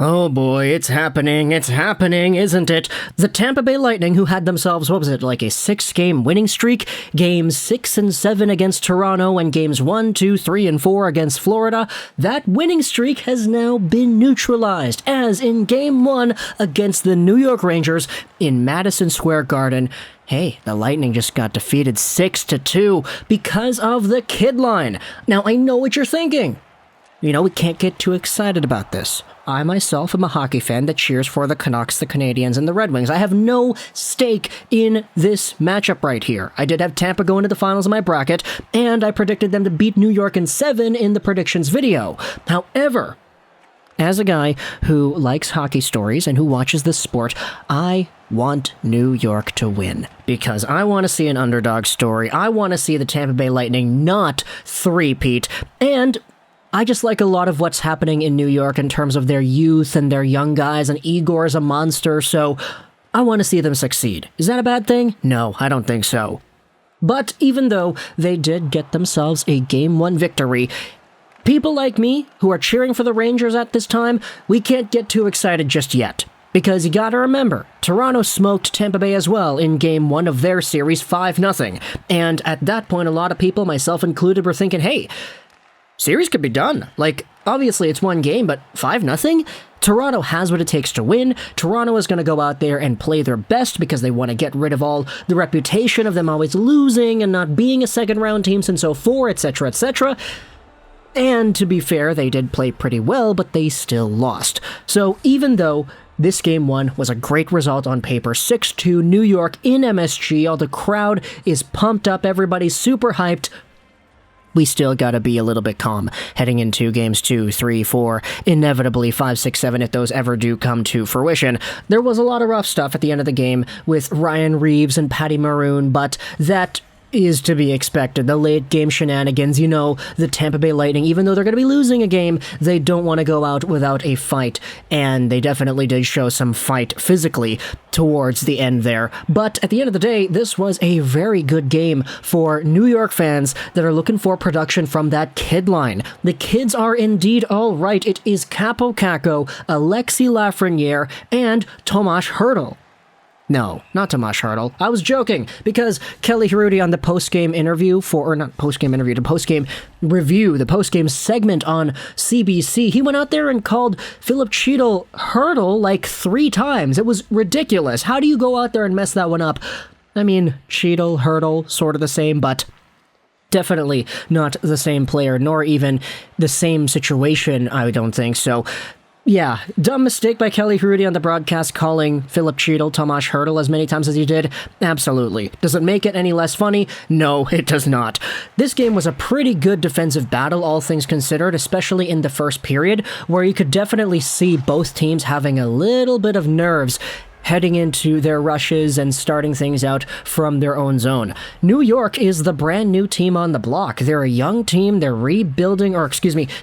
Oh boy, it's happening, isn't it? The Tampa Bay Lightning, who had themselves, what was it, like a 6-game winning streak? Games 6 and 7 against Toronto and games 1, 2, 3, and 4 against Florida. That winning streak has now been neutralized, as in Game 1 against the New York Rangers in Madison Square Garden. Hey, the Lightning just got defeated 6-2 because of the kid line. Now, I know what you're thinking. We can't get too excited about this. I myself am a hockey fan that cheers for the Canucks, the Canadiens, and the Red Wings. I have no stake in this matchup right here. I did have Tampa go into the finals of my bracket, and I predicted them to beat New York in 7 in the predictions video. However, as a guy who likes hockey stories and who watches this sport, I want New York to win because I want to see an underdog story. I want to see the Tampa Bay Lightning not three-peat, and I just like a lot of what's happening in New York in terms of their youth and their young guys, and Igor's a monster, so I want to see them succeed. Is that a bad thing? No, I don't think so. But even though they did get themselves a Game 1 victory, people like me, who are cheering for the Rangers at this time, we can't get too excited just yet. Because you gotta remember, Toronto smoked Tampa Bay as well in Game 1 of their series 5-0. And at that point, a lot of people, myself included, were thinking, hey, series could be done. Like, obviously it's one game, but 5-0? Toronto has what it takes to win. Toronto is going to go out there and play their best because they want to get rid of all the reputation of them always losing and not being a second-round team since 04, etc., etc. And to be fair, they did play pretty well, but they still lost. So even though this Game 1 was a great result on paper, 6-2 New York in MSG, all the crowd is pumped up, everybody's super hyped, we still gotta be a little bit calm heading into games 2, 3, 4, inevitably 5, 6, 7 if those ever do come to fruition. There was a lot of rough stuff at the end of the game with Ryan Reeves and Patty Maroon, but that is to be expected. The late game shenanigans, the Tampa Bay Lightning, even though they're going to be losing a game, they don't want to go out without a fight, and they definitely did show some fight physically towards the end there. But at the end of the day, this was a very good game for New York fans that are looking for production from that kid line. The kids are indeed all right. It is Capo Caco, Alexi Lafreniere, and Tomas Hertl. No, not Tomas Hertl. I was joking, because Kelly Hrudey on the post-game interview the post-game review, the post-game segment on CBC, he went out there and called Filip Chytil Hertl like 3 times. It was ridiculous. How do you go out there and mess that one up? I mean, Chytil, Hertl, sort of the same, but definitely not the same player, nor even the same situation, I don't think. So yeah, dumb mistake by Kelly Hrudey on the broadcast calling Filip Chytil Tomas Hertl as many times as he did? Absolutely. Does it make it any less funny? No, it does not. This game was a pretty good defensive battle, all things considered, especially in the first period, where you could definitely see both teams having a little bit of nerves heading into their rushes and starting things out from their own zone. New York is the brand new team on the block. They're a young team. They're rebuilding,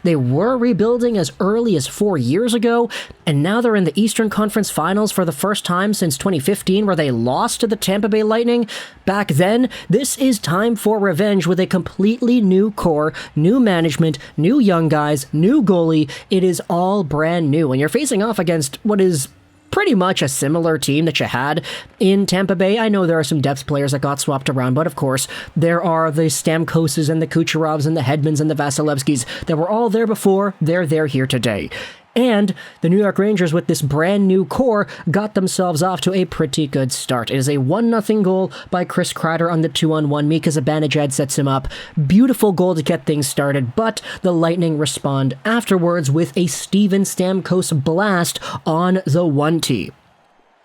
they were rebuilding as early as 4 years ago, and now they're in the Eastern Conference Finals for the first time since 2015, where they lost to the Tampa Bay Lightning. Back then, this is time for revenge with a completely new core, new management, new young guys, new goalie. It is all brand new, and you're facing off against what is pretty much a similar team that you had in Tampa Bay. I know there are some depth players that got swapped around, but of course, there are the Stamkoses and the Kucherovs and the Hedmans and the Vasilevskys that were all there before. They're here today. And the New York Rangers, with this brand new core, got themselves off to a pretty good start. It is a 1-0 goal by Chris Kreider on the 2-on-1. Mika Zibanejad sets him up. Beautiful goal to get things started, but the Lightning respond afterwards with a Steven Stamkos blast on the 1T.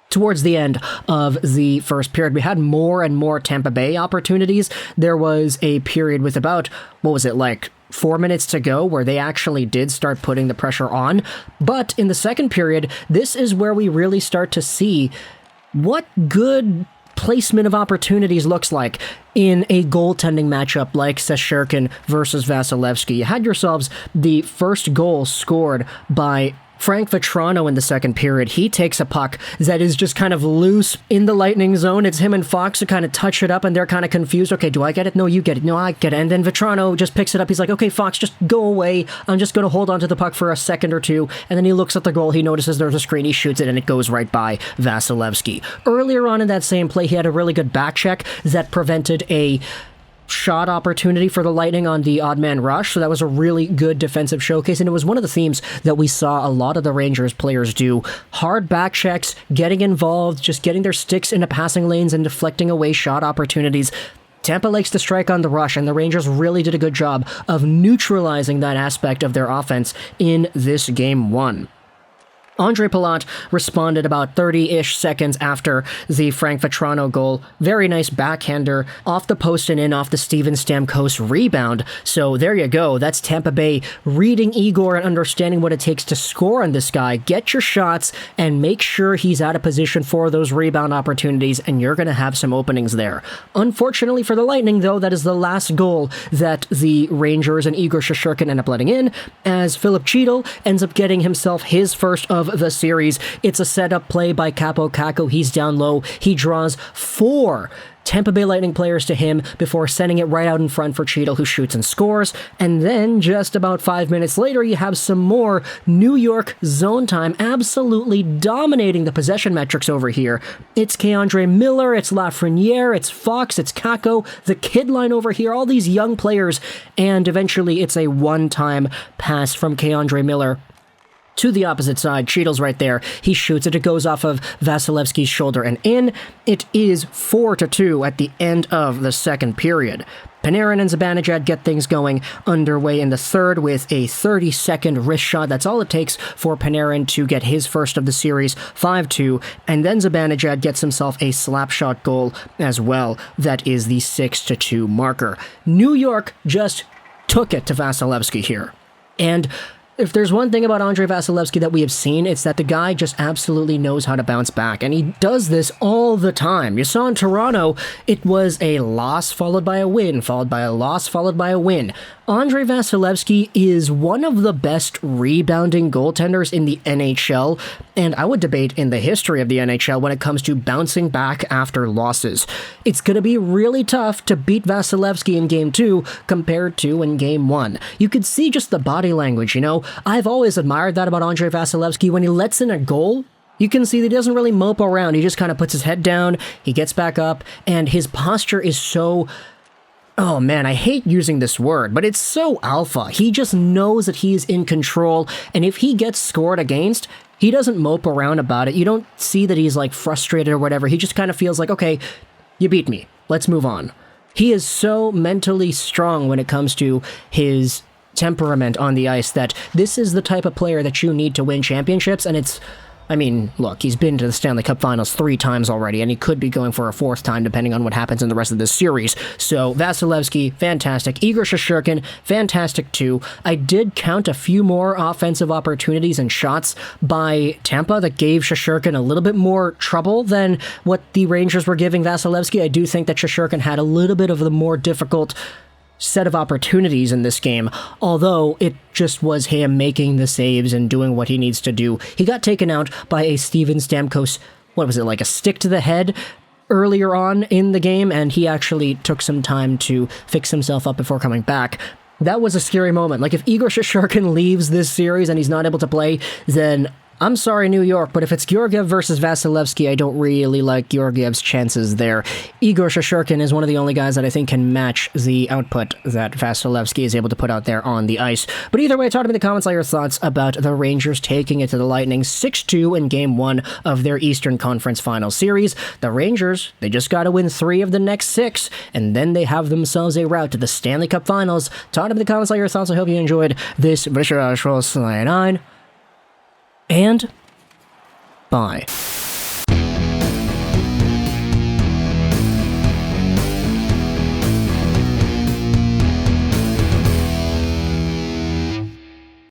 Towards the end of the first period, we had more and more Tampa Bay opportunities. There was a period with about, 4 minutes to go where they actually did start putting the pressure on. But in the second period, this is where we really start to see what good placement of opportunities looks like in a goaltending matchup like Shesterkin versus Vasilevskiy. You had yourselves the first goal scored by Frank Vatrano in the second period, he takes a puck that is just kind of loose in the Lightning zone. It's him and Fox who kind of touch it up, and they're kind of confused. Okay, do I get it? No, you get it. No, I get it. And then Vatrano just picks it up. He's like, okay, Fox, just go away. I'm just going to hold on to the puck for a second or two. And then he looks at the goal. He notices there's a screen. He shoots it, and it goes right by Vasilevskiy. Earlier on in that same play, he had a really good back check that prevented a shot opportunity for the Lightning on the odd man rush, so that was a really good defensive showcase, and it was one of the themes that we saw a lot of the Rangers players do. Hard back checks, getting involved, just getting their sticks into passing lanes and deflecting away shot opportunities. Tampa likes to strike on the rush, and the Rangers really did a good job of neutralizing that aspect of their offense in this Game 1. Andre Palat responded about 30-ish seconds after the Frank Vatrano goal. Very nice backhander off the post and in off the Steven Stamkos rebound. So there you go. That's Tampa Bay reading Igor and understanding what it takes to score on this guy. Get your shots and make sure he's out of position for those rebound opportunities, and you're going to have some openings there. Unfortunately for the Lightning, though, that is the last goal that the Rangers and Igor Shesterkin end up letting in, as Filip Chytil ends up getting himself his first of the series. It's a setup play by Capo Kakko. He's down low. He draws 4 Tampa Bay Lightning players to him before sending it right out in front for Chytil, who shoots and scores. And then just about 5 minutes later, you have some more New York zone time, absolutely dominating the possession metrics over here. It's K'Andre Miller, it's Lafreniere, it's Fox, it's Kakko, the kid line over here, all these young players. And eventually it's a one-time pass from K'Andre Miller to the opposite side. Chytil's right there. He shoots it. It goes off of Vasilevskiy's shoulder and in. It is 4-2 at the end of the second period. Panarin and Zibanejad get things going underway in the third with a 30-second wrist shot. That's all it takes for Panarin to get his first of the series, 5-2, and then Zibanejad gets himself a slapshot goal as well. That is the 6-2 marker. New York just took it to Vasilevskiy here. And if there's one thing about Andrei Vasilevskiy that we have seen, it's that the guy just absolutely knows how to bounce back, and he does this all the time. You saw in Toronto, it was a loss followed by a win, followed by a loss, followed by a win. Andrei Vasilevskiy is one of the best rebounding goaltenders in the NHL, and I would debate in the history of the NHL when it comes to bouncing back after losses. It's going to be really tough to beat Vasilevskiy in Game 2 compared to in Game 1. You could see just the body language, you know? I've always admired that about Andrei Vasilevskiy. When he lets in a goal, you can see that he doesn't really mope around. He just kind of puts his head down, he gets back up, and his posture is so... oh man, I hate using this word, but it's so alpha. He just knows that he's in control, and if he gets scored against, he doesn't mope around about it. You don't see that he's like frustrated or whatever. He just kind of feels like, okay, you beat me. Let's move on. He is so mentally strong when it comes to his temperament on the ice that this is the type of player that you need to win championships, and it's... I mean, look, he's been to the Stanley Cup Finals 3 times already, and he could be going for a 4th time depending on what happens in the rest of this series. So, Vasilevskiy, fantastic. Igor Shesterkin, fantastic too. I did count a few more offensive opportunities and shots by Tampa that gave Shesterkin a little bit more trouble than what the Rangers were giving Vasilevskiy. I do think that Shesterkin had a little bit of the more difficult set of opportunities in this game, although it just was him making the saves and doing what he needs to do. He got taken out by a Steven Stamkos, what was it, like a stick to the head earlier on in the game, and he actually took some time to fix himself up before coming back. That was a scary moment. Like, if Igor Shesterkin leaves this series and he's not able to play, then I'm sorry, New York, but if it's Georgiev versus Vasilevskiy, I don't really like Georgiev's chances there. Igor Shesterkin is one of the only guys that I think can match the output that Vasilevskiy is able to put out there on the ice. But either way, talk to me in the comments all your thoughts about the Rangers taking it to the Lightning 6-2 in Game 1 of their Eastern Conference Final Series. The Rangers, they just got to win 3 of the next 6, and then they have themselves a route to the Stanley Cup Finals. Talk to me in the comments all your thoughts. I hope you enjoyed this Boucher 9. And bye.